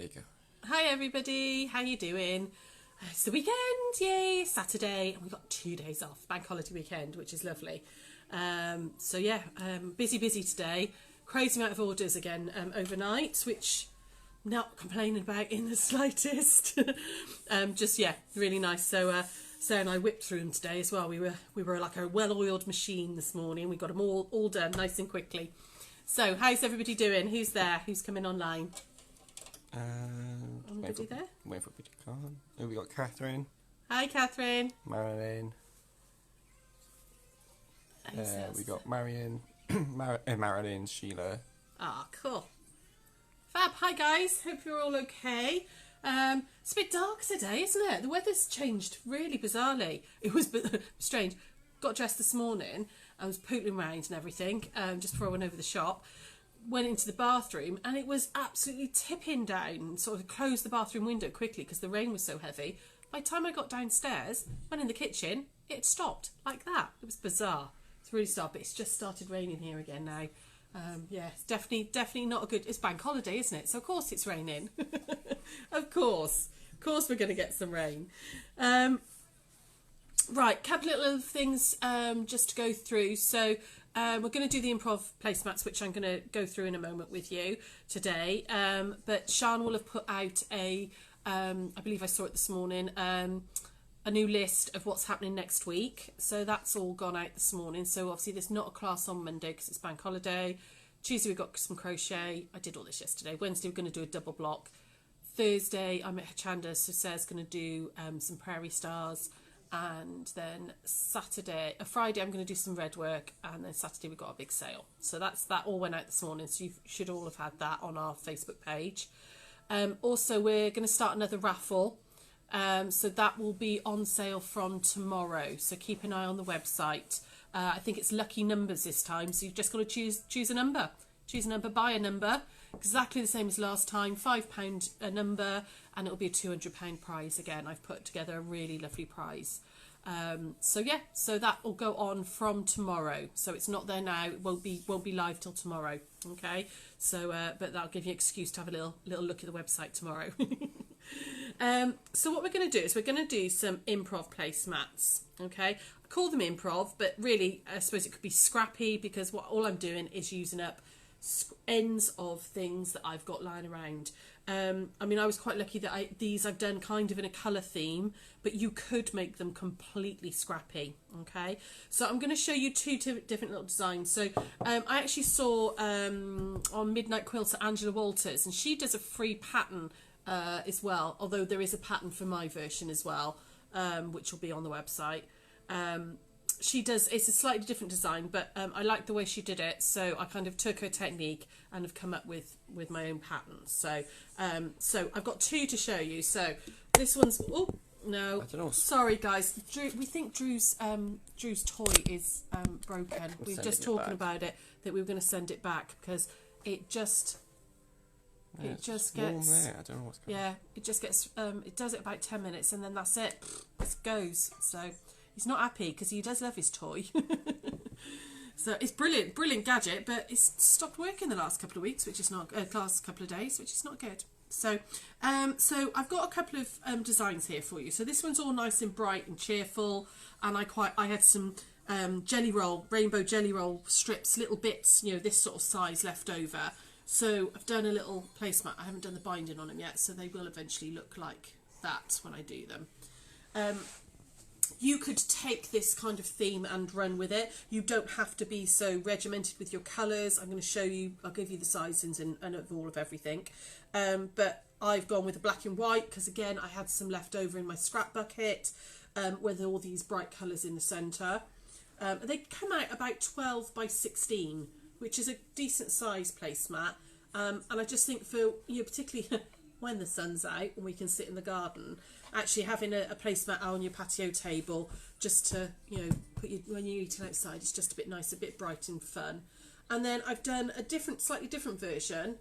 you go. Hi everybody, how you doing? It's the weekend, yay, Saturday, and we've got 2 days off, bank holiday weekend, which is lovely. Busy today. Crazy amount of orders again overnight, which I'm not complaining about in the slightest. Really nice. So Sarah and I whipped through them today as well. We were like a well-oiled machine this morning. We got them all done nice and quickly. So how's everybody doing? Who's there? Who's coming online? Waiting for people to come. Oh, we got Catherine. Hi, Catherine. Marilyn. We got Marion. Marilyn, Sheila. Ah, cool. Fab. Hi, guys. Hope you're all okay. It's a bit dark today, isn't it? The weather's changed really bizarrely. It was strange. Got dressed this morning. I was pootling around and everything, just before I went over the shop. Went into the bathroom and it was absolutely tipping down. Sort of closed the bathroom window quickly because the rain was so heavy. By the time I got downstairs, went in the kitchen, it stopped like that. It was bizarre. It's really stopped, but it's just started raining here again now. It's definitely not a good... It's bank holiday, isn't it? So of course it's raining. Of course we're going to get some rain. Right, couple of little things just to go through. So we're going to do the improv placemats, which I'm going to go through in a moment with you today. But Sian will have put out I believe I saw it this morning, a new list of what's happening next week. So that's all gone out this morning. So obviously there's not a class on Monday because it's bank holiday. Tuesday we've got some crochet. I did all this yesterday. Wednesday we're going to do a double block. Thursday I'm at Hachanda, so Sarah's going to do some Prairie Stars. And then Friday I'm going to do some red work, and then Saturday we've got a big sale. So that all went out this morning, so you should all have had that on our Facebook page. Also we're going to start another raffle, so that will be on sale from tomorrow, so keep an eye on the website. I think it's lucky numbers this time, so you've just got to choose a number, buy a number, exactly the same as last time, £5 a number, and it'll be a £200 prize again. I've put together a really lovely prize. So that will go on from tomorrow. So it's not there now. It won't be live till tomorrow. Okay. So but that'll give you an excuse to have a little look at the website tomorrow. So what we're going to do is we're going to do some improv placemats. Okay. I call them improv, but really I suppose it could be scrappy, because all I'm doing is using up ends of things that I've got lying around. I was quite lucky that I've done kind of in a colour theme, but you could make them completely scrappy. Okay, so I'm going to show you two different little designs. So I actually saw on Midnight Quilts at Angela Walters, and she does a free pattern as well, although there is a pattern for my version as well, which will be on the website. It's a slightly different design, but I like the way she did it, so I kind of took her technique and have come up with my own patterns. So I've got two to show you. So this one's sorry guys, we think Drew's toy is broken. We were just talking about it, that we were going to send it back because it just gets warm there. I don't know what's going on. It just gets it does it about 10 minutes and then that's it. It goes. So he's not happy because he does love his toy. So it's brilliant gadget, but it's stopped working the last couple of weeks, which is not last couple of days, which is not good. So I've got a couple of designs here for you. So this one's all nice and bright and cheerful, and I had some rainbow jelly roll strips, little bits, this sort of size left over. So I've done a little placemat. I haven't done the binding on them yet, so they will eventually look like that when I do them. You could take this kind of theme and run with it. You don't have to be so regimented with your colours. I'm going to show you, I'll give you the sizings and of all of everything. But I've gone with a black and white because, again, I had some left over in my scrap bucket with all these bright colours in the centre. They come out about 12 by 16, which is a decent size placemat. And I just think for, particularly when the sun's out and we can sit in the garden, actually having a placemat on your patio table just to, when you're eating outside, it's just a bit nice, a bit bright and fun. And then I've done a slightly different version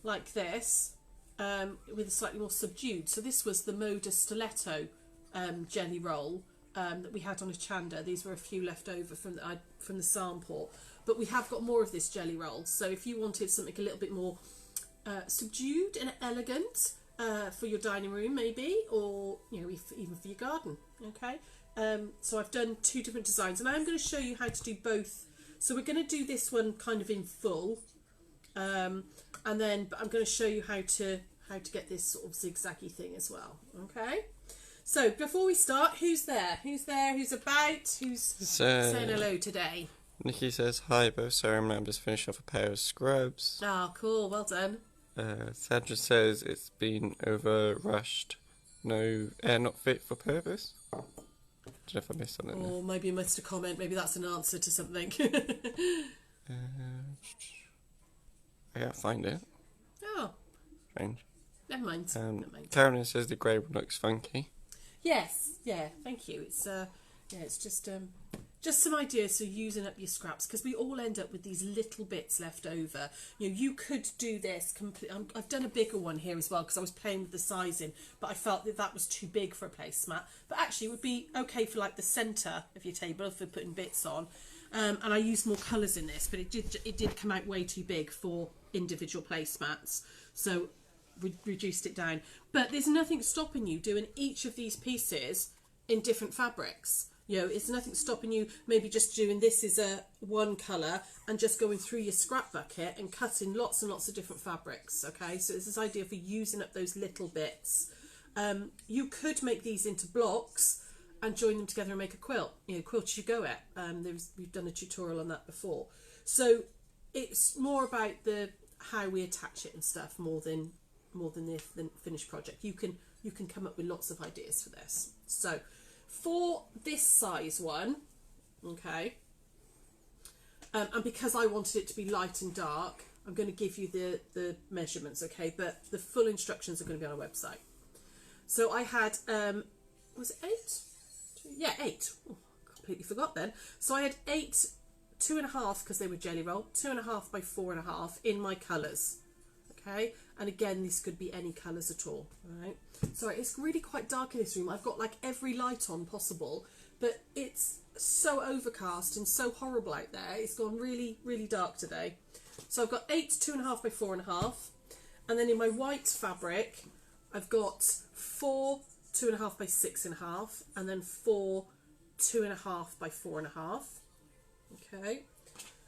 like this, with a slightly more subdued. So this was the Moda Stiletto jelly roll that we had on a chanda. These were a few left over from the sample, but we have got more of this jelly roll. So if you wanted something a little bit more subdued and elegant for your dining room maybe, or even for your garden. Okay, so I've done 2 different designs, and I'm going to show you how to do both. So we're going to do this one kind of in full, and then I'm going to show you how to get this sort of zigzaggy thing as well. Okay, so before we start, who's there? Who's about? Who's saying hello today? Nikki says hi, both Sarah and I just finished off a pair of scrubs. Oh, cool, well done. Sandra says it's been over-rushed. No, not fit for purpose. I don't know if I missed something. Or maybe you missed a comment. Maybe that's an answer to something. I can't find it. Oh. Strange. Never mind. Carolyn says the grey one looks funky. Yes. Yeah. Thank you. It's it's just some ideas for using up your scraps, because we all end up with these little bits left over. You could do this I've done a bigger one here as well, because I was playing with the sizing, but I felt that was too big for a placemat. But actually, it would be okay for like the centre of your table for putting bits on. And I used more colours in this, but it did come out way too big for individual placemats, so reduced it down. But there's nothing stopping you doing each of these pieces in different fabrics. It's nothing stopping you maybe just doing this as a one colour and just going through your scrap bucket and cutting lots and lots of different fabrics. Okay, so it's this idea for using up those little bits. You could make these into blocks and join them together and make a quilt. Quilt as you go at. We've done a tutorial on that before. So it's more about how we attach it and stuff more than the finished project. You can come up with lots of ideas for this. So for this size one, okay, and because I wanted it to be light and dark, I'm going to give you the measurements, okay, but the full instructions are going to be on our website. So I had, was it 8? Yeah, 8. Oh, completely forgot then. So I had 8, 2.5, because they were jelly roll, 2.5 by 4.5 in my colours. Okay, and again, this could be any colours at all. All right. Sorry, it's really quite dark in this room. I've got like every light on possible, but it's so overcast and so horrible out there. It's gone really, really dark today. So I've got 8, 2.5 by 4.5, and then in my white fabric, I've got 4, 2.5 by 6.5, and then 4, 2.5 by 4.5. Okay,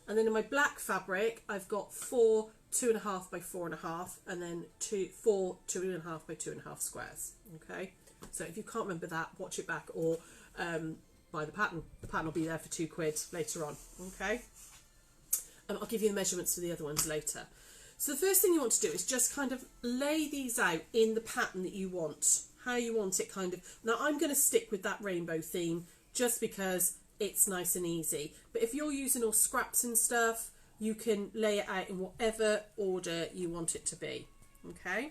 and then in my black fabric, I've got 4, 2.5 by 4.5, and then 4, 2.5 by 2.5 squares. Okay, so if you can't remember that, watch it back or buy the pattern. The pattern will be there for £2 later on. Okay, I'll give you the measurements for the other ones later. So the first thing you want to do is just kind of lay these out in the pattern that you want, how you want it kind of. Now I'm going to stick with that rainbow theme just because it's nice and easy. But if you're using all scraps and stuff, you can lay it out in whatever order you want it to be. Okay?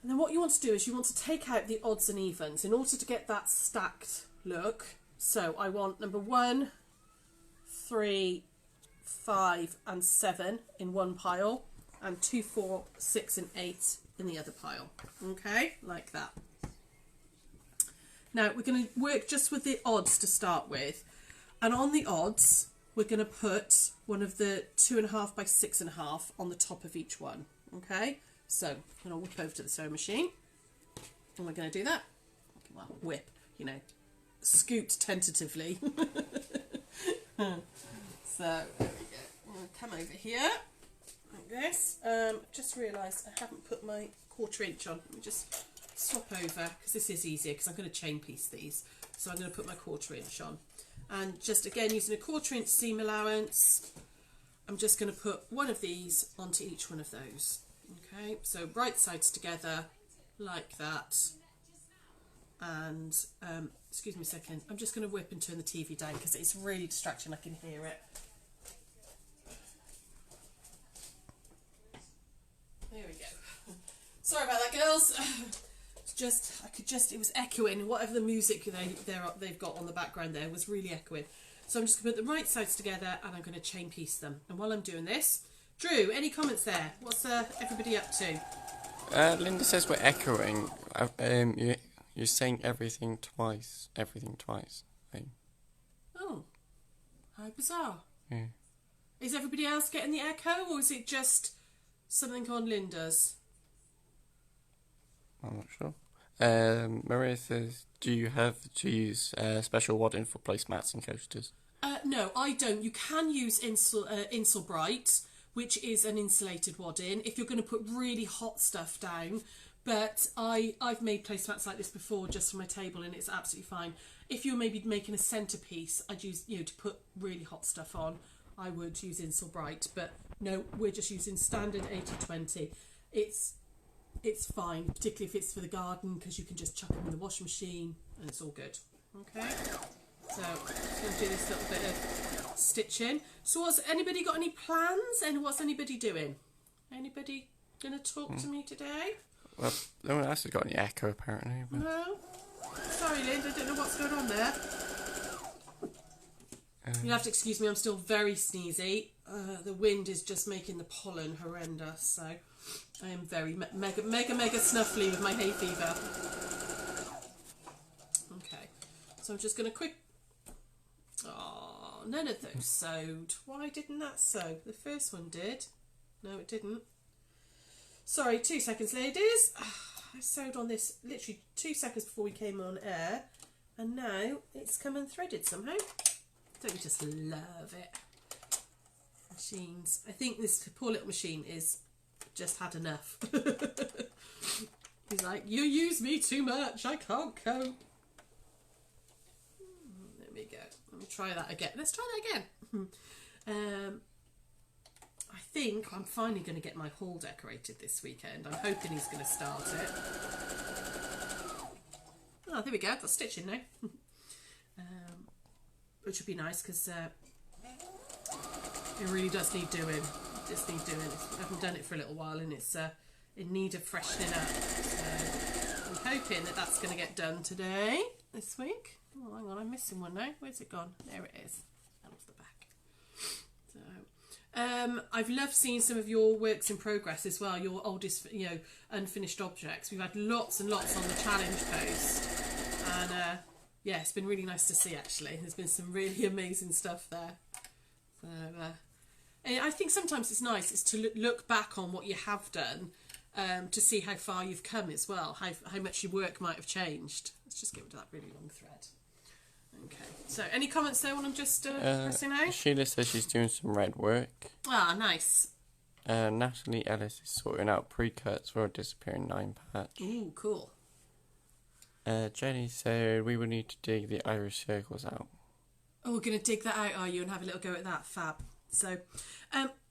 And then what you want to do is you want to take out the odds and evens in order to get that stacked look. So I want number 1, 3, 5 and 7 in one pile, and 2, 4, 6 and 8 in the other pile. Okay? Like that. Now we're going to work just with the odds to start with. And on the odds, we're going to put one of the 2.5 by 6.5 on the top of each one. Okay, so I'm going to whip over to the sewing machine, and we're going to do that. Well, whip, scoot tentatively. So there we go. I'm going to come over here like this. Just realised I haven't put my 1/4 inch on. Let me just swap over, because this is easier, because I'm going to chain piece these. So I'm going to put my 1/4 inch on. And just again, using a 1/4 inch seam allowance, I'm just going to put one of these onto each one of those. Okay, so right sides together, like that. And, excuse me a second, I'm just going to whip and turn the TV down because it's really distracting, I can hear it. There we go. Sorry about that, girls. It was echoing. Whatever the music they've got on the background there was really echoing. So I'm just going to put the right sides together and I'm going to chain piece them. And while I'm doing this, Drew, any comments there? What's everybody up to? Linda says we're echoing. You're saying everything twice. Everything twice. Oh, how bizarre. Yeah. Is everybody else getting the echo, or is it just something on Linda's. I'm not sure. Maria says, do you have to use special wadding for placemats and coasters? No, I don't. You can use Insul Bright, which is an insulated wadding, if you're going to put really hot stuff down. But I've made placemats like this before just for my table, and it's absolutely fine. If you're maybe making a centerpiece, I'd use, to put really hot stuff on, I would use Insul Bright. But no, we're just using standard 80/20. It's fine, particularly if it's for the garden, because you can just chuck them in the washing machine and it's all good. Okay, so I'm just going to do this little bit of stitching. So has anybody got any plans, and what's anybody doing? Anybody going to talk to me today? Well, no one else has got any echo apparently. But... No? Sorry, Linda, I don't know what's going on there. You'll have to excuse me, I'm still very sneezy. The wind is just making the pollen horrendous, so I am very mega snuffly with my hay fever. Okay, so I'm just going to Oh, none of those sewed. Why didn't that sew? The first one did. No, it didn't. Sorry, 2 seconds, ladies. I sewed on this literally 2 seconds before we came on air, and now it's come unthreaded somehow. Don't you just love it? Machines. I think this poor little machine is just had enough. He's like, you use me too much, I can't cope. There we go. Let me try that again. Let's try that again. I think I'm finally going to get my hall decorated this weekend. I'm hoping he's going to start it. Oh, there we go. I've got stitching now. Which would be nice, because it really does need doing. It just needs doing. I haven't done it for a little while, and it's in need of freshening up. So I'm hoping that that's going to get done today, this week. Oh, hang on, I'm missing one now. Where's it gone? There it is. That was the back. So I've loved seeing some of your works in progress as well. Your oldest, unfinished objects. We've had lots and lots on the challenge post, and yeah, it's been really nice to see, actually. There's been some really amazing stuff there. So, and I think sometimes it's nice is to look back on what you have done, to see how far you've come as well, how much your work might have changed. Let's just get rid of that really long thread. Okay, so any comments there when I'm just pressing out? Sheila says she's doing some red work. Ah, nice. Natalie Ellis is sorting out pre-cuts for a disappearing 9 patch. Ooh, cool. Jenny said we will need to dig the Irish circles out. Oh, we're going to dig that out, are you, and have a little go at that? Fab. So,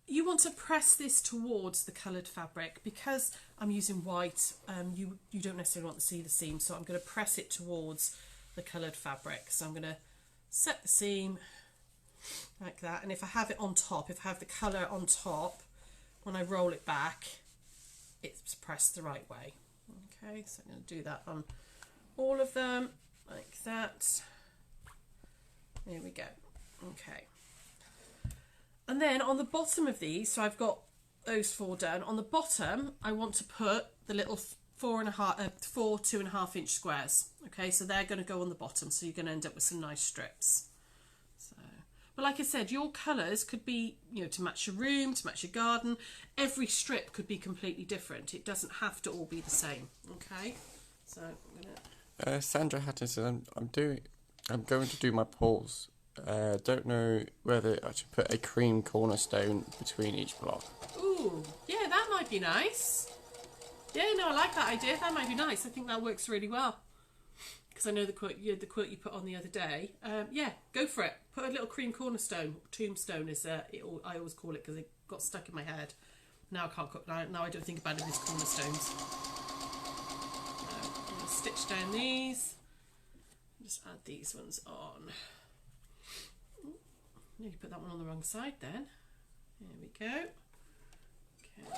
you want to press this towards the coloured fabric. Because I'm using white, you don't necessarily want to see the seam, so I'm going to press it towards the coloured fabric. So I'm going to set the seam like that, and if I have it on top, if I have the colour on top, when I roll it back, it's pressed the right way. Okay, so I'm going to do that on all of them, like that. There we go. Okay. And then on the bottom of these, so I've got those 4 done. On the bottom, I want to put the little 4 2.5 inch squares. Okay, so they're going to go on the bottom, so you're going to end up with some nice strips. So, but like I said, your colours could be, to match your room, to match your garden. Every strip could be completely different. It doesn't have to all be the same. Okay, so I'm going to... Sandra Hatton says I'm going to do my paws. Don't know whether I should put a cream cornerstone between each block. Ooh, yeah, that might be nice. Yeah, no, I like that idea. That might be nice. I think that works really well. Because I know the quote you put on the other day. Yeah, go for it. Put a little cream cornerstone. Tombstone is I always call it, because it got stuck in my head. Now I can't cook. Now I don't think about it as cornerstones. Stitch down these, just add these ones on. Nearly put that one on the wrong side then. There we go. Okay.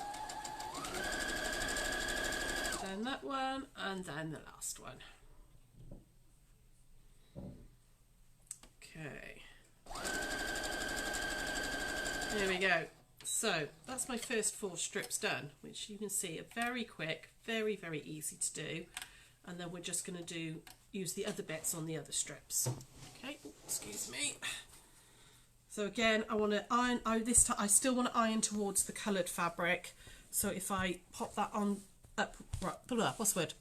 Then that one, and then the last one. Okay. There we go. So that's my first 4 strips done, which you can see are very quick, very, very easy to do. And then we're just going to use the other bits on the other strips. Okay, excuse me. So again, I want to iron. I still want to iron towards the coloured fabric, So if I pop that on up, what's the word?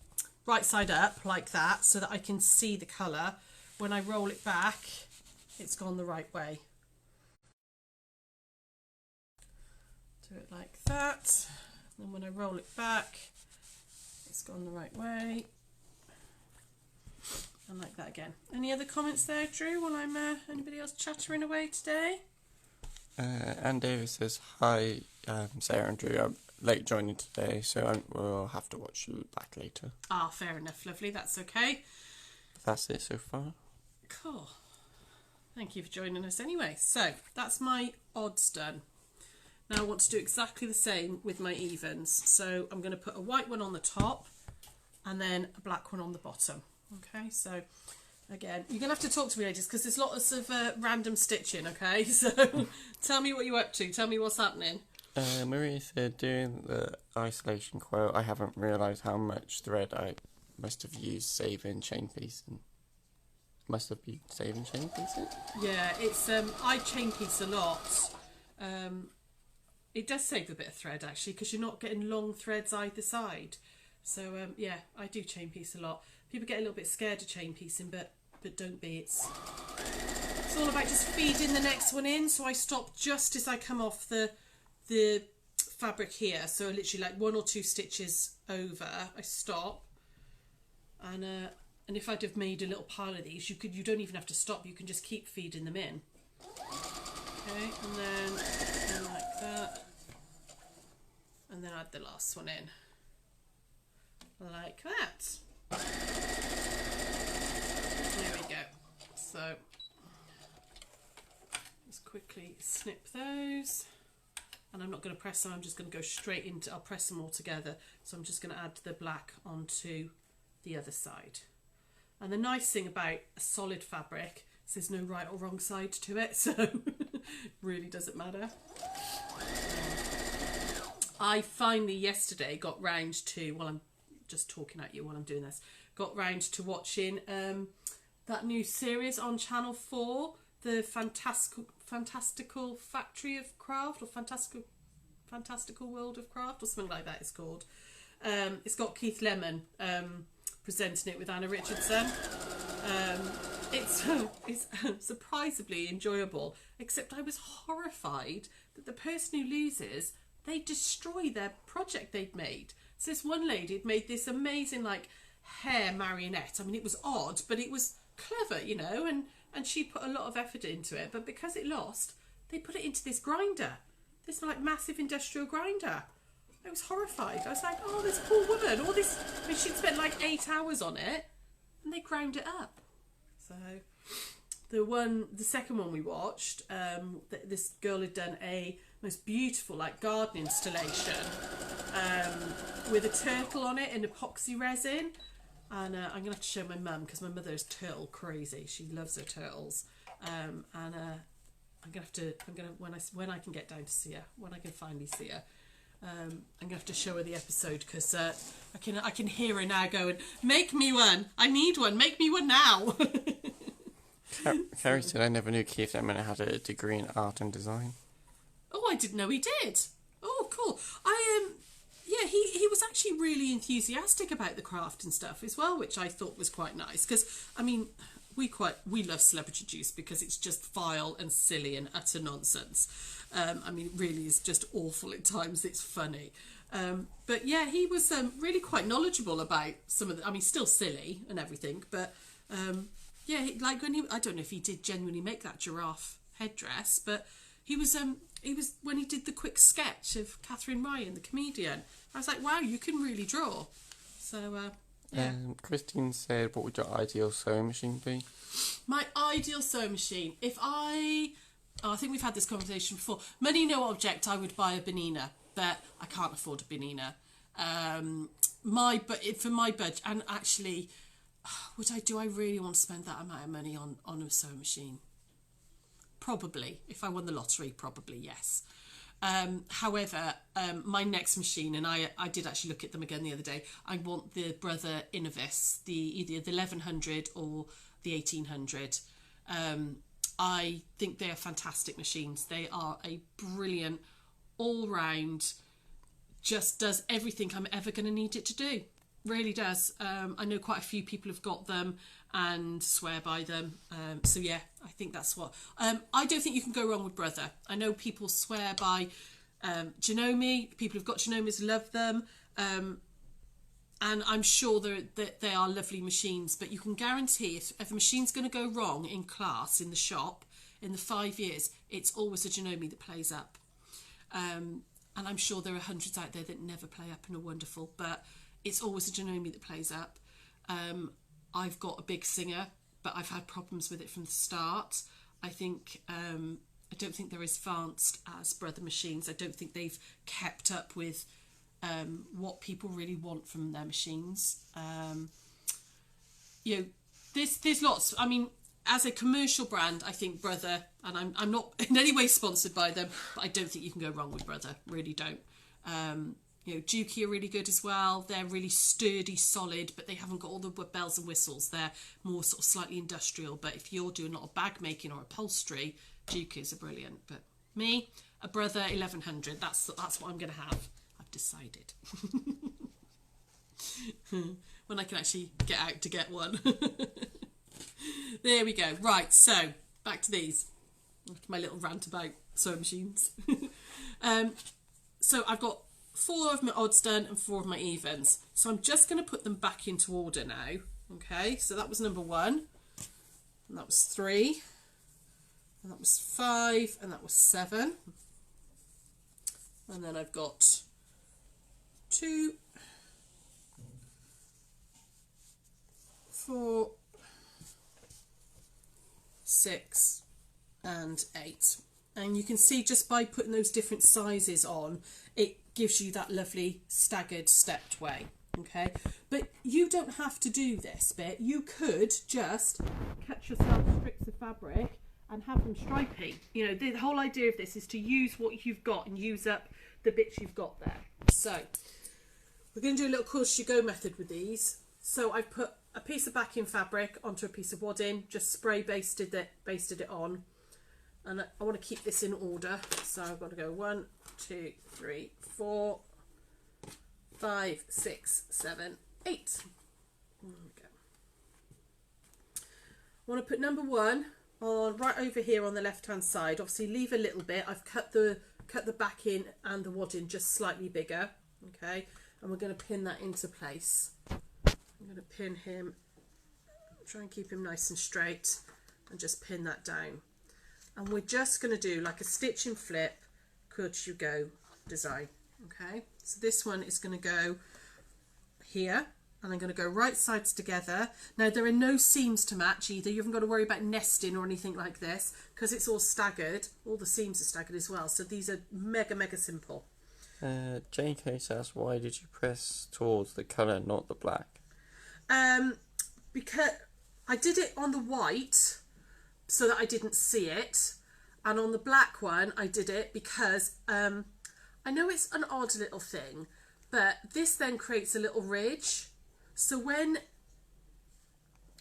Right side up like that, so that I can see the colour. When I roll it back, it's gone the right way. Do it like that. And when I roll it back, it's gone the right way. And like that again. Any other comments there, Drew, while I'm anybody else chattering away today? Anne Davis says, hi, Sarah and Drew. I'm late joining today, so we'll have to watch you back later. Ah, fair enough, lovely. That's okay. That's it so far. Cool. Thank you for joining us anyway. So, that's my odds done. Now I want to do exactly the same with my evens. So I'm going to put a white one on the top and then a black one on the bottom. Okay, so again, you're going to have to talk to me, ladies, because there's lots of random stitching, okay? So tell me what you're up to. Tell me what's happening. Maria said, doing the isolation quote, I haven't realised how much thread I must have used saving chain piece. Must have been saving chain piece? Yeah, it's I chain piece a lot. It does save a bit of thread, actually, because you're not getting long threads either side. So, yeah, I do chain piece a lot. People get a little bit scared of chain piecing, but don't be. It's all about just feeding the next one in. So I stop just as I come off the fabric here. So literally like 1 or 2 stitches over, I stop. And if I'd have made a little pile of these, you don't even have to stop. You can just keep feeding them in. Okay, and then like that, and then add the last one in, like that. There we go. So, just quickly snip those, and I'm not going to press them, I'm just going to go straight into, I'll press them all together, so I'm just going to add the black onto the other side. And the nice thing about a solid fabric is there's no right or wrong side to it, so really doesn't matter. I finally yesterday got round to, well, I'm just talking at you while I'm doing this, got round to watching that new series on Channel 4, the Fantastical Factory of Craft, or Fantastical World of Craft, or something like that it's called. It's got Keith Lemon presenting it with Anna Richardson. It's surprisingly enjoyable, except I was horrified that the person who loses, they destroy their project they'd made. So this one lady had made this amazing like hair marionette. I mean, it was odd, but it was clever, you know, and she put a lot of effort into it. But because it lost, they put it into this grinder, this like massive industrial grinder. I was horrified. I was like, oh, this poor woman, all this, I mean, she'd spent like 8 hours on it, and they ground it up. So the second one we watched, this girl had done a most beautiful like garden installation with a turtle on it in epoxy resin, and I'm gonna have to show my mum because my mother is turtle crazy. She loves her turtles, and I'm gonna when I can get down to see her, when I can finally see her. I'm gonna have to show her the episode because I can hear her now going, "Make me one! I need one! Make me one now!" Carrie said, I never knew Keith Lemon had a degree in art and design. Oh, I didn't know he did. Oh, cool. Yeah, he was actually really enthusiastic about the craft and stuff as well, which I thought was quite nice. Because I mean, we love Celebrity Juice because it's just vile and silly and utter nonsense. I mean, it really is just awful at times. It's funny. But yeah, he was really quite knowledgeable about some of the, I mean, still silly and everything, but yeah, like when I don't know if he did genuinely make that giraffe headdress, but he was when he did the quick sketch of Catherine Ryan, the comedian, I was like, wow, you can really draw. So yeah. Christine said, what would your ideal sewing machine be? My ideal sewing machine, I think we've had this conversation before. Money no object, I would buy a Benina, but I can't afford a Benina. For my budget, and actually, do I really want to spend that amount of money on a sewing machine? Probably. If I won the lottery, probably, yes. However, my next machine, and I did actually look at them again the other day, I want the Brother Innovis, either the 1100 or the 1800. I think they are fantastic machines. They are a brilliant, all-round, just does everything I'm ever going to need it to do. Really does. I know quite a few people have got them and swear by them. So yeah, I think that's what. I don't think you can go wrong with Brother. I know people swear by Janome. People who've got Janomes love them. And I'm sure that they are lovely machines, but you can guarantee if a machine's going to go wrong in class, in the shop, in the 5 years, it's always a Janome that plays up. And I'm sure there are hundreds out there that never play up and are wonderful, but it's always a Janome that plays up. I've got a big singer, but I've had problems with it from the start. I think I don't think they're as advanced as Brother machines. I don't think they've kept up with what people really want from their machines. You know, there's lots. I mean, as a commercial brand, I think Brother, and I'm not in any way sponsored by them, but I don't think you can go wrong with Brother. Really don't. You know, Juki are really good as well. They're really sturdy, solid, but they haven't got all the bells and whistles. They're more sort of slightly industrial. But if you're doing a lot of bag making or upholstery, Juki's are brilliant. But me, a Brother 1100. That's what I'm going to have. I've decided. When I can actually get out to get one. There we go. Right, so back to these. My little rant about sewing machines. So I've got 4 of my odds done and 4 of my evens. So I'm just going to put them back into order now. Okay, so that was number 1. And that was 3. And that was 5. And that was 7. And then I've got 2, 4, 6 and 8. And you can see just by putting those different sizes on, it gives you that lovely staggered stepped way. Okay, but you don't have to do this bit. You could just cut yourself strips of fabric and have them stripy. You know, the whole idea of this is to use what you've got and use up the bits you've got there. So we're going to do a little course-as-you-go method with these. So I've put a piece of backing fabric onto a piece of wadding, just spray basted it on, and I want to keep this in order. So I've got to go 1, 2, 3, 4, 5, 6, 7, 8. There we go. I want to put number 1 on right over here on the left hand side. Obviously leave a little bit. I've cut the backing and the wadding just slightly bigger. Okay, and we're going to pin that into place. I'm going to pin him, try and keep him nice and straight, and just pin that down. And we're just going to do like a stitch and flip, course-as-you-go design. Okay, so this one is going to go here, and I'm going to go right sides together. Now there are no seams to match either. You haven't got to worry about nesting or anything like this, because it's all staggered. All the seams are staggered as well, so these are mega simple. JK says, why did you press towards the colour, not the black? Because I did it on the white so that I didn't see it, and on the black one I did it because I know it's an odd little thing, but this then creates a little ridge. So when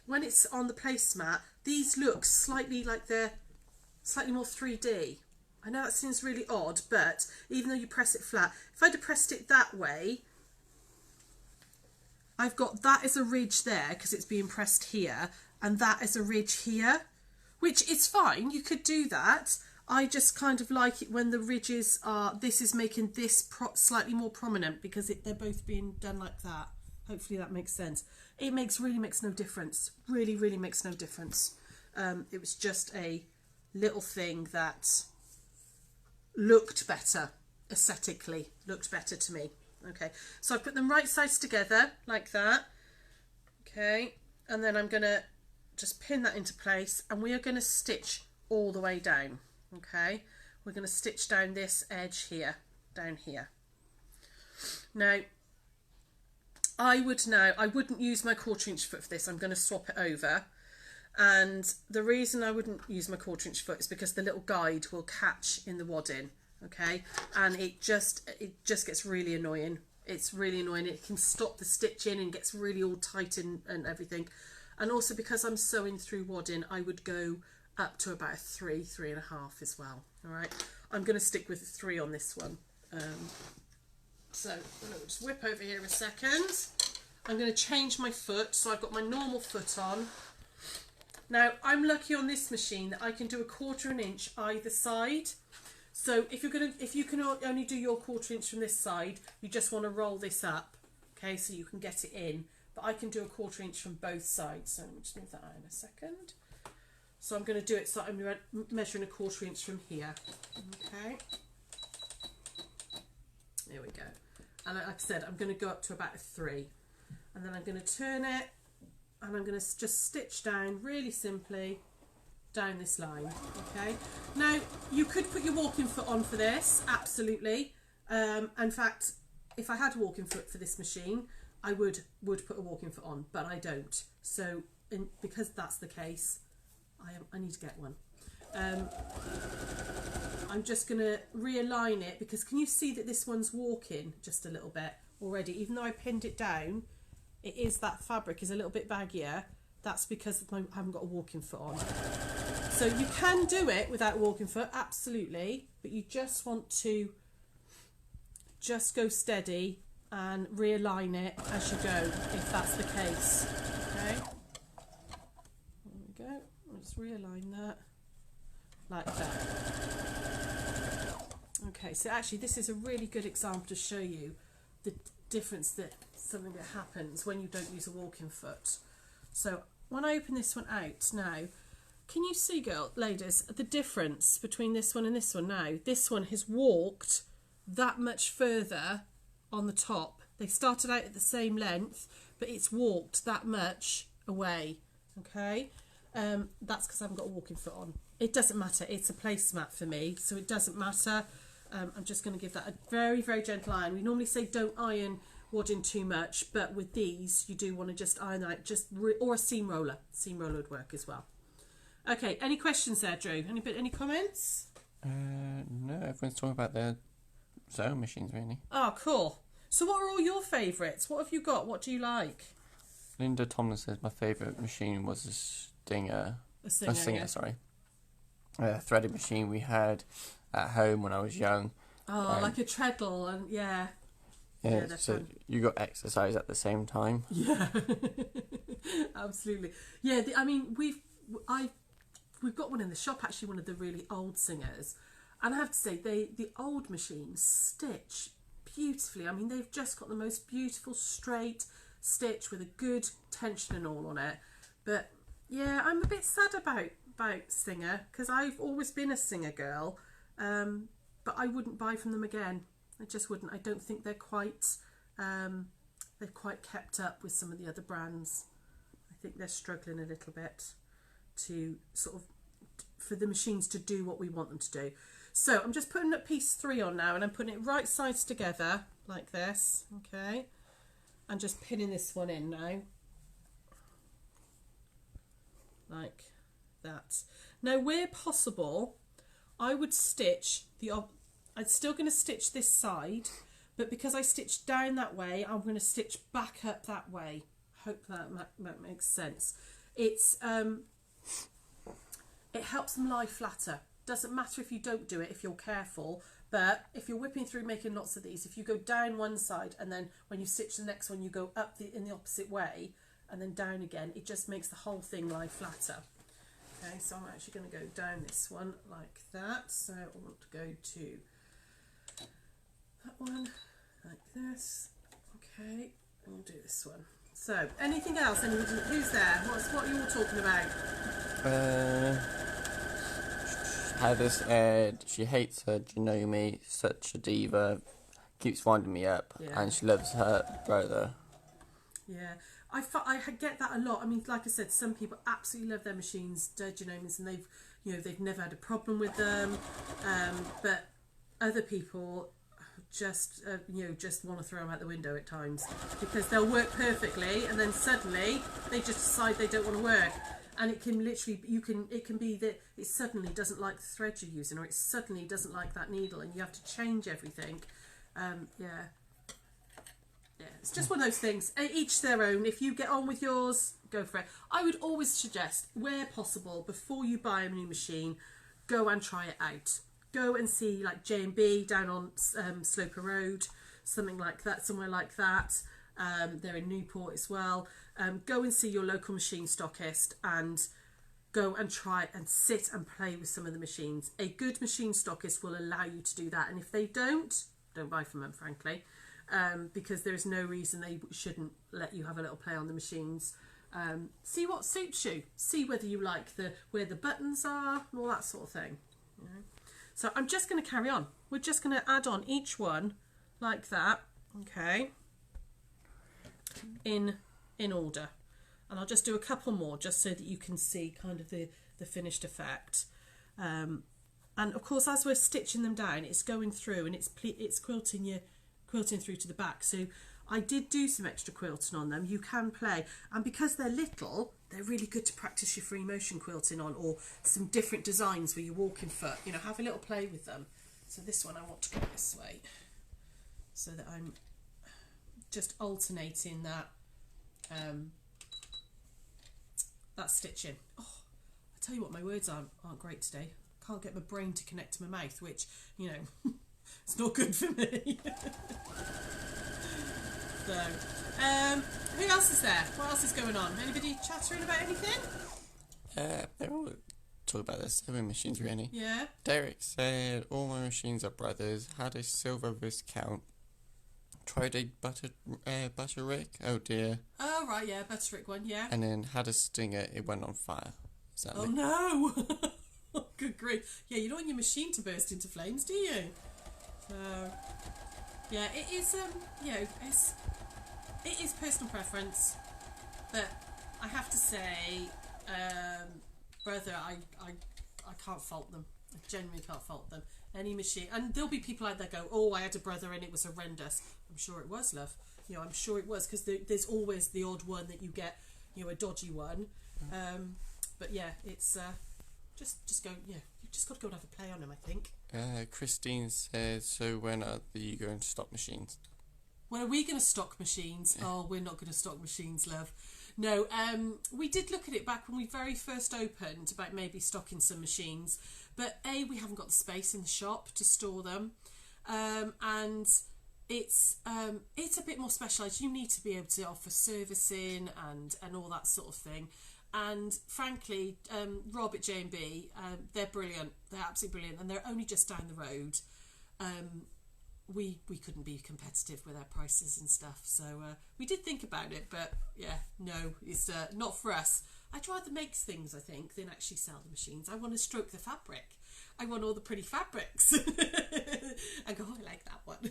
it's on the placemat, these look slightly like they're slightly more 3D. I know that seems really odd, but even though you press it flat, if I'd have pressed it that way, I've got that as a ridge there because it's being pressed here, and that as a ridge here, which is fine. You could do that. I just kind of like it when the ridges are, this is making this slightly more prominent because they're both being done like that. Hopefully that makes sense. It really makes no difference. Really makes no difference. It was just a little thing that looked better, aesthetically, looked better to me. Okay, so I put them right sides together like that. Okay, and then I'm going to just pin that into place, and we are going to stitch all the way down. Okay, we're going to stitch down this edge here, down here. Now, I wouldn't use my 1/4 inch foot for this. I'm going to swap it over. And the reason I wouldn't use my 1/4 inch foot is because the little guide will catch in the wadding. Okay, and it just gets really annoying. It's really annoying. It can stop the stitching and gets really all tight and everything. And also because I'm sewing through wadding, I would go up to about a 3.5 as well. All right, I'm going to stick with a 3 on this one. So I'm going to just whip over here a second. I'm going to change my foot, so I've got my normal foot on. Now, I'm lucky on this machine that I can do a 1/4 inch either side. So if you can only do your 1/4 inch from this side, you just want to roll this up, okay, so you can get it in. But I can do a 1/4 inch from both sides. So let me just move that out in a second. So I'm going to do it so I'm measuring a 1/4 inch from here. Okay. There we go. And like I said, I'm going to go up to about a 3. And then I'm going to turn it, and I'm going to just stitch down really simply down this line. Okay. Now you could put your walking foot on for this, absolutely. In fact, if I had a walking foot for this machine, I would put a walking foot on, but I don't. So because that's the case, I need to get one. I'm just going to realign it, because can you see that this one's walking just a little bit already? Even though I pinned it down, that fabric is a little bit baggier. That's because I haven't got a walking foot on. So you can do it without a walking foot, absolutely, but you just want to just go steady and realign it as you go, if that's the case. Okay, there we go. I'll just realign that like that. Okay, so actually this is a really good example to show you the difference that something that happens when you don't use a walking foot. So when I open this one out now, can you see, ladies, the difference between this one and this one now? This one has walked that much further on the top. They started out at the same length, but it's walked that much away. Okay, that's because I haven't got a walking foot on. It doesn't matter. It's a placemat for me, so it doesn't matter. I'm just going to give that a very, very gentle iron. We normally say don't iron wadding too much, but with these, you do want to just iron out, or a seam roller. Seam roller would work as well. Okay, any questions there, Drew? Any comments? No, everyone's talking about their sewing machines, really. Oh, cool. So what are all your favourites? What have you got? What do you like? Linda Tomlin says my favourite machine was a Singer, yeah. sorry. A threaded machine we had at home when I was young. Oh, like a treadle, and yeah. Yeah, so fun. You got exercise at the same time. Yeah, absolutely. Yeah, I mean, we've got one in the shop, actually, one of the really old Singers, and I have to say, the old machines stitch beautifully. I mean, they've just got the most beautiful straight stitch with a good tension and all on it. But yeah, I'm a bit sad about Singer, because I've always been a Singer girl, but I wouldn't buy from them again. I just wouldn't. I don't think they're quite kept up with some of the other brands. I think they're struggling a little bit to sort of, for the machines to do what we want them to do. So I'm just putting up piece 3 on now, and I'm putting it right sides together like this, okay, and just pinning this one in now, like that. Now, where possible, I would stitch I'm still going to stitch this side, but because I stitched down that way, I'm going to stitch back up that way. Hope that makes sense. It helps them lie flatter. Doesn't matter if you don't do it, if you're careful, but if you're whipping through making lots of these, if you go down one side and then when you stitch the next one you go up in the opposite way and then down again, it just makes the whole thing lie flatter. Okay, so I'm actually going to go down this one like that. So I want to go to that one like this. Okay, and we'll do this one. So anything else? Who's there? What are you all talking about? Heather said she hates her Janome, such a diva, keeps winding me up, and she loves her brother. Yeah, I get that a lot. I mean, like I said, some people absolutely love their machines, their Genomes, and they've never had a problem with them. But other people just want to throw them out the window at times, because they'll work perfectly and then suddenly they just decide they don't want to work. And it can literally, it can be that it suddenly doesn't like the thread you're using, or it suddenly doesn't like that needle, and you have to change everything. Yeah, it's just one of those things. Each their own. If you get on with yours, go for it. I would always suggest, where possible, before you buy a new machine, go and try it out. Go and see like J&B down on Sloper Road. something like that, somewhere like that. They're in Newport as well. Go and see your local machine stockist and go and try and sit and play with some of the machines. A good machine stockist will allow you to do that, and if they don't buy from them, frankly, because there is no reason they shouldn't let you have a little play on the machines. See what suits you. See whether you like where the buttons are and all that sort of thing. You know? So I'm just going to carry on. We're just going to add on each one like that, okay, in order. And I'll just do a couple more just so that you can see kind of the finished effect. And of course, as we're stitching them down, it's going through and it's quilting through to the back. So I did do some extra quilting on them. You can play, and because they're little, they're really good to practice your free motion quilting on, or some different designs where you walk in foot. You know, have a little play with them. So this one I want to go this way, so that I'm just alternating that stitching. Oh, I tell you what, my words aren't great today. Can't get my brain to connect to my mouth, which, you know, it's not good for me. So, who else is there? What else is going on? Anybody chattering about anything? They're all talking about their sewing machines, really. Yeah. Derek said, all my machines are brothers, had a silver viscount, tried a butterick, oh dear. Oh, right, yeah, butterick one, yeah. And then had a stinger, it went on fire. Exactly. Oh, no! Oh, good grief. Yeah, you don't want your machine to burst into flames, do you? So, yeah, it is, you know, it is personal preference, but I have to say, brother, I can't fault them. I genuinely can't fault them. Any machine, and there'll be people out there go, oh, I had a brother and it was horrendous. I'm sure it was, love. You know, I'm sure it was, because there's always the odd one that you get, you know, a dodgy one. But yeah, it's just go. Yeah, you just got to go and have a play on them, I think. Christine says, so when are you going to stock machines? When are we going to stock machines? Oh, we're not going to stock machines, love. No, we did look at it back when we very first opened about maybe stocking some machines, but we haven't got the space in the shop to store them, and it's a bit more specialised. You need to be able to offer servicing and all that sort of thing. And frankly, Rob at J&B, they're brilliant. They're absolutely brilliant, and they're only just down the road. We couldn't be competitive with our prices and stuff, so we did think about it, but yeah, no, it's not for us. I'd rather make things, I think, than actually sell the machines. I want to stroke the fabric. I want all the pretty fabrics. I go, oh, I like that one.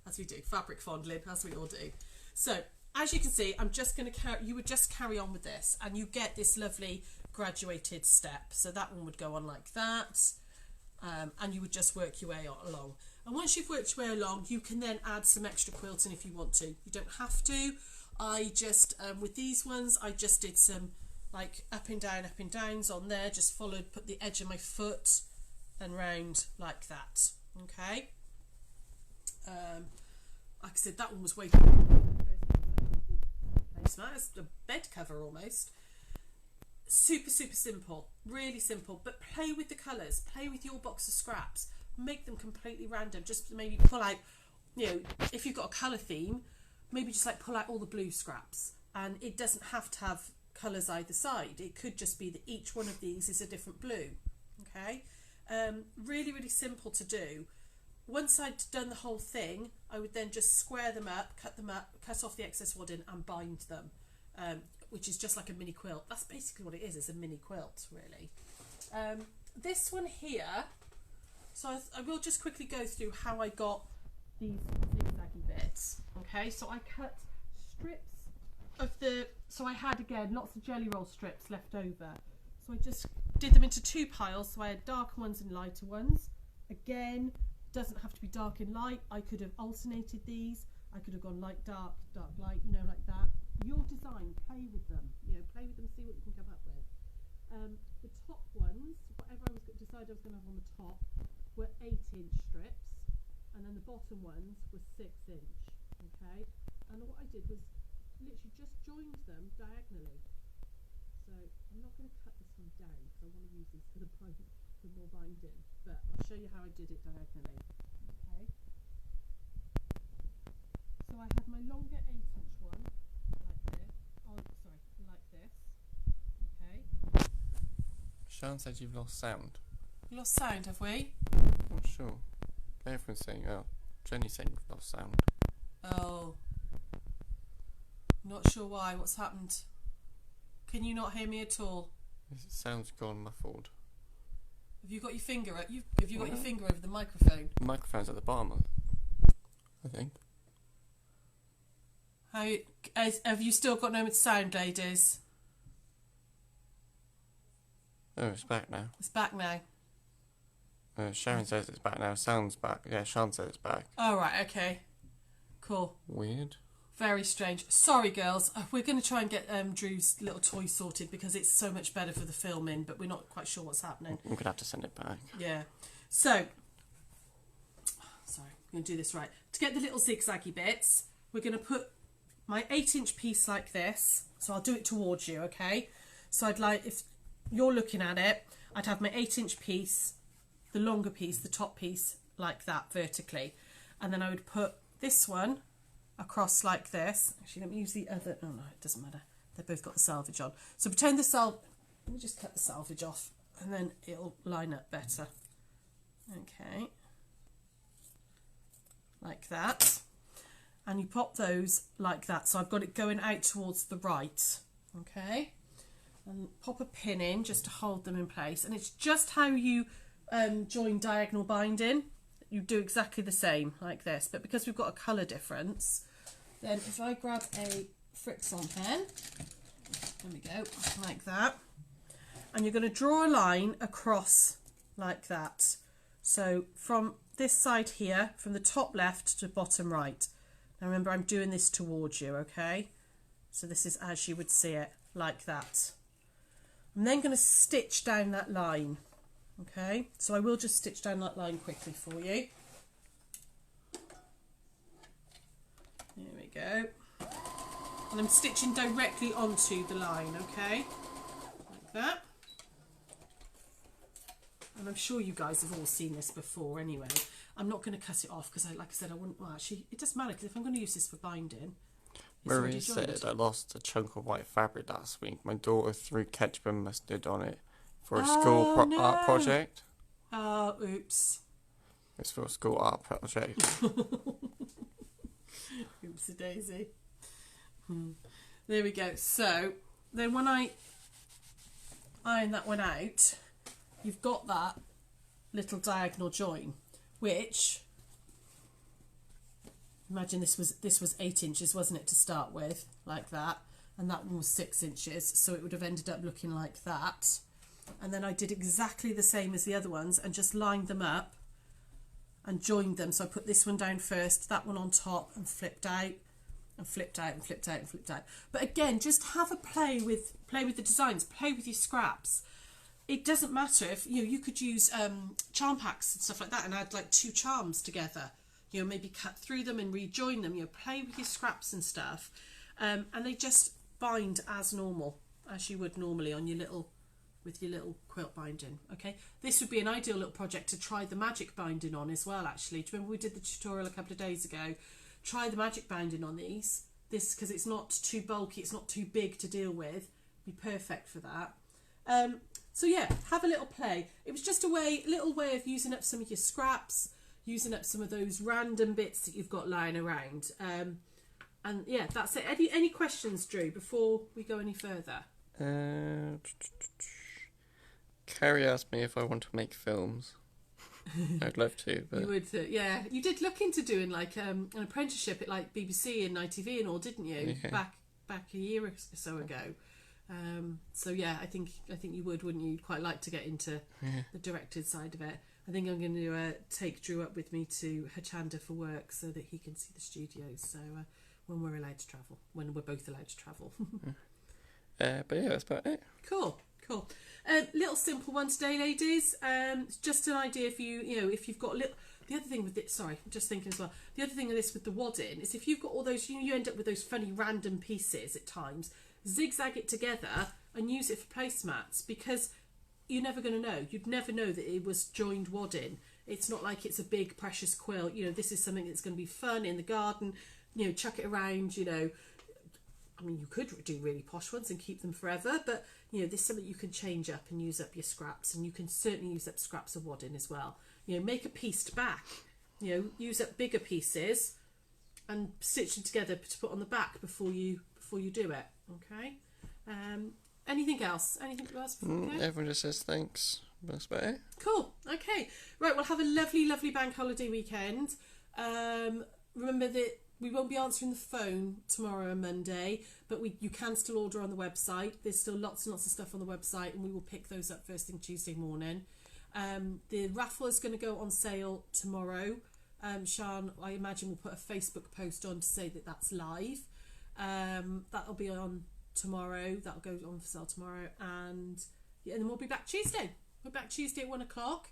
As we do, fabric fondling, as we all do. So, as you can see, I'm just going to you would just carry on with this, and you get this lovely graduated step. So that one would go on like that, and you would just work your way along. And once you've worked your way along, you can then add some extra quilting if you want to. You don't have to. I just, with these ones, I just did some like up and downs on there. Just put the edge of my foot and round like that. Okay. Like I said, that one was way too nice. A bed cover almost. Super simple, really simple. But play with the colours. Play with your box of scraps. Make them completely random. Just maybe pull out, you know, if you've got a colour theme, maybe just like pull out all the blue scraps. And it doesn't have to have colours either side. It could just be that each one of these is a different blue. Okay, really simple to do. Once I'd done the whole thing, I would then just square them up, cut off the excess wadding and bind them, which is just like a mini quilt. That's basically what it is. It's a mini quilt, really. This one here. So I will just quickly go through how I got these zigzaggy bits. Okay, so I cut strips of so I had, again, lots of jelly roll strips left over. So I just did them into two piles. So I had darker ones and lighter ones. Again, doesn't have to be dark and light. I could have alternated these. I could have gone light, dark, dark, light, you know, like that. Your design, play with them. You know, play with them, see what you can come up with. The top ones, whatever I was decided I was going to have on the top, were 8-inch strips, and then the bottom ones were 6-inch. Okay, and what I did was literally just joined them diagonally. So I'm not going to cut this one down because I want to use these for more binding, but I'll show you how I did it diagonally. Okay. So I have my longer 8-inch one, like this. Oh, sorry, like this. Okay. Sean said you've lost sound. We lost sound, have we? Not sure. Everyone's saying, oh, Jenny's saying we've lost sound. Oh. Not sure why. What's happened? Can you not hear me at all? It sounds gone muffled. Have you got your finger up? Have you got your finger over the microphone? The microphone's at the bottom, I think. Have you still got no sound, ladies? Oh, it's back now. It's back now. Sharon says it's back now. Sound's back. Yeah, Sean says it's back. Oh, right, okay. Cool. Weird. Very strange. Sorry, girls. We're going to try and get Drew's little toy sorted because it's so much better for the filming, but we're not quite sure what's happening. I'm going to have to send it back. Yeah. So, sorry, I'm going to do this right. To get the little zigzaggy bits, we're going to put my 8-inch piece like this. So I'll do it towards you, okay? So I'd like, if you're looking at it, I'd have my 8-inch piece, the longer piece, the top piece, like that vertically. And then I would put this one across like this. Actually, let me use the other. Oh no, it doesn't matter. They've both got the selvage on. So pretend the let me just cut the selvage off and then it'll line up better. Okay. Like that. And you pop those like that. So I've got it going out towards the right. Okay. And pop a pin in just to hold them in place. And it's just how you join diagonal binding. You do exactly the same like this, but because we've got a colour difference, then if I grab a Frixion pen, there we go, like that, and you're going to draw a line across like that. So from this side here, from the top left to bottom right. Now remember, I'm doing this towards you, okay? So this is as you would see it, like that. I'm then going to stitch down that line. Okay, so I will just stitch down that line quickly for you. There we go. And I'm stitching directly onto the line, okay? Like that. And I'm sure you guys have all seen this before anyway. I'm not going to cut it off because, like I said, I wouldn't... Well, actually, it doesn't matter because if I'm going to use this for binding... Marie said I lost a chunk of white fabric last week. My daughter threw ketchup and mustard on it for a school art project. Oh, oops. It's for a school art project. Oopsie daisy. There we go. So then when I iron that one out, you've got that little diagonal join, which, imagine this was 8 inches, wasn't it, to start with, like that, and that one was 6 inches, so it would have ended up looking like that. And then I did exactly the same as the other ones and just lined them up and joined them. So I put this one down first, that one on top, and flipped out and flipped out and flipped out and flipped out. But again, just have a play with the designs, play with your scraps. It doesn't matter if you could use charm packs and stuff like that and add like 2 charms together. Maybe cut through them and rejoin them. Play with your scraps and stuff, and they just bind as normal, as you would normally on your little quilt binding. Okay, this would be an ideal little project to try the magic binding on as well. Actually, do you remember we did the tutorial a couple of days ago? Try the magic binding on this because it's not too bulky, it's not too big to deal with. Be perfect for that. So yeah, have a little play. It was just a little way of using up some of your scraps, using up some of those random bits that you've got lying around. And yeah, that's it. Any questions, Drew, before we go any further? Carrie asked me if I want to make films. I'd love to, but... You would, yeah. You did look into doing like an apprenticeship at like BBC and ITV and all, didn't you? Yeah. Back a year or so ago. So yeah, I think you wouldn't you? You'd quite like to get into the directed side of it. I think I'm going to take Drew up with me to Hachanda for work so that he can see the studios. So when we're allowed to travel, when we're both allowed to travel. But yeah, that's about it. Cool. Little simple one today, ladies. It's just an idea for you. If you've got a little. The other thing with it, sorry, I'm just thinking as well. The other thing with this with the wadding is if you've got all those, you end up with those funny random pieces at times. Zigzag it together and use it for placemats because you're never going to know. You'd never know that it was joined wadding. It's not like it's a big precious quilt. This is something that's going to be fun in the garden you know, chuck it around, you know. I mean, you could do really posh ones and keep them forever, but, you know, there's something you can change up and use up your scraps, and you can certainly use up scraps of wadding as well. You know, make a pieced back, you know, use up bigger pieces and stitch them together to put on the back before you do it. Okay. Anything else? Anything else? Okay. Everyone just says thanks. That's about it. Cool. Okay. Right. Well, have a lovely, lovely bank holiday weekend. Remember that we won't be answering the phone tomorrow and Monday, but you can still order on the website. There's still lots and lots of stuff on the website, and we will pick those up first thing Tuesday morning. The raffle is going to go on sale tomorrow. Sian, I imagine, will put a Facebook post on to say that that's live. That'll be on tomorrow. That'll go on for sale tomorrow, and then we'll be back Tuesday. We're back Tuesday at 1 o'clock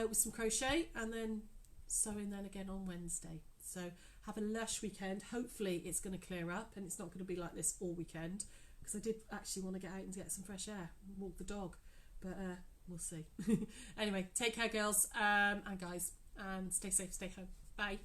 with some crochet, and then sewing then again on Wednesday. So have a lush weekend. Hopefully it's going to clear up and it's not going to be like this all weekend, because I did actually want to get out and get some fresh air and walk the dog, but we'll see. Anyway, take care, girls and guys, and stay safe, stay home. Bye.